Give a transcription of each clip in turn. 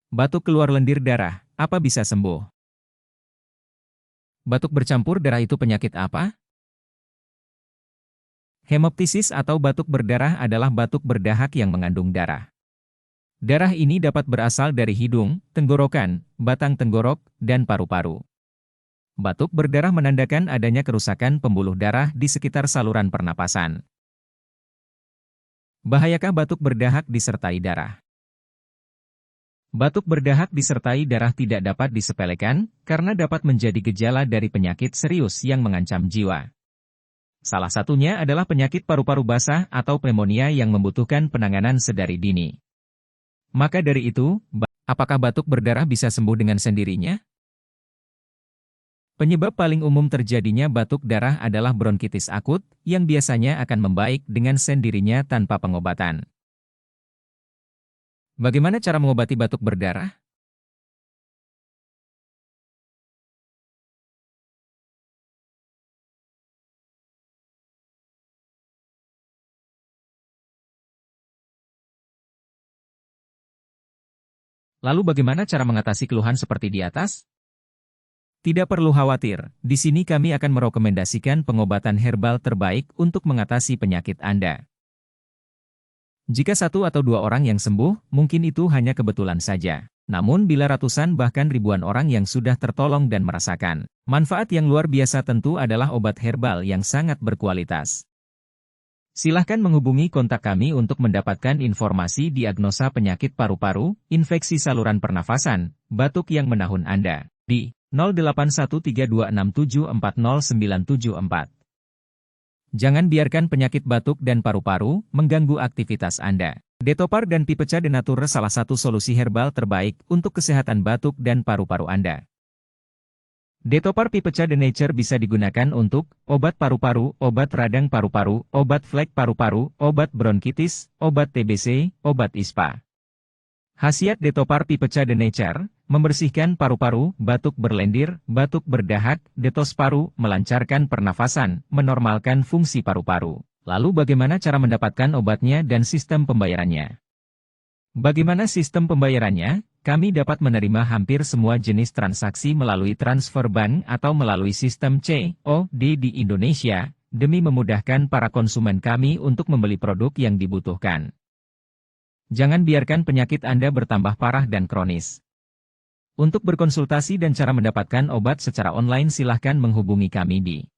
Batuk keluar lendir darah, apa bisa sembuh? Batuk bercampur darah itu penyakit apa? Hemoptisis atau batuk berdarah adalah batuk berdahak yang mengandung darah. Darah ini dapat berasal dari hidung, tenggorokan, batang tenggorok, dan paru-paru. Batuk berdarah menandakan adanya kerusakan pembuluh darah di sekitar saluran pernapasan. Bahayakah batuk berdahak disertai darah? Batuk berdahak disertai darah tidak dapat disepelekan, karena dapat menjadi gejala dari penyakit serius yang mengancam jiwa. Salah satunya adalah penyakit paru-paru basah atau pneumonia yang membutuhkan penanganan sedari dini. Maka dari itu, apakah batuk berdarah bisa sembuh dengan sendirinya? Penyebab paling umum terjadinya batuk darah adalah bronkitis akut, yang biasanya akan membaik dengan sendirinya tanpa pengobatan. Bagaimana cara mengobati batuk berdarah? Lalu bagaimana cara mengatasi keluhan seperti di atas? Tidak perlu khawatir, di sini kami akan merekomendasikan pengobatan herbal terbaik untuk mengatasi penyakit Anda. Jika satu atau dua orang yang sembuh, mungkin itu hanya kebetulan saja. Namun bila ratusan bahkan ribuan orang yang sudah tertolong dan merasakan manfaat yang luar biasa, tentu adalah obat herbal yang sangat berkualitas. Silahkan menghubungi kontak kami untuk mendapatkan informasi diagnosa penyakit paru-paru, infeksi saluran pernafasan, batuk yang menahun Anda, di 081326740974. Jangan biarkan penyakit batuk dan paru-paru mengganggu aktivitas Anda. Detopar dan Pipeca de Nature salah satu solusi herbal terbaik untuk kesehatan batuk dan paru-paru Anda. Detopar Pipeca de Nature bisa digunakan untuk obat paru-paru, obat radang paru-paru, obat flek paru-paru, obat bronkitis, obat TBC, obat ISPA. Khasiat Detopar Pipeca de Nature, membersihkan paru-paru, batuk berlendir, batuk berdahak, detos paru, melancarkan pernafasan, menormalkan fungsi paru-paru. Lalu bagaimana cara mendapatkan obatnya dan sistem pembayarannya? Bagaimana sistem pembayarannya? Kami dapat menerima hampir semua jenis transaksi melalui transfer bank atau melalui sistem COD di Indonesia, demi memudahkan para konsumen kami untuk membeli produk yang dibutuhkan. Jangan biarkan penyakit Anda bertambah parah dan kronis. Untuk berkonsultasi dan cara mendapatkan obat secara online, silahkan menghubungi kami di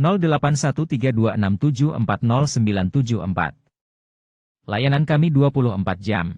081326740974. Layanan kami 24 jam.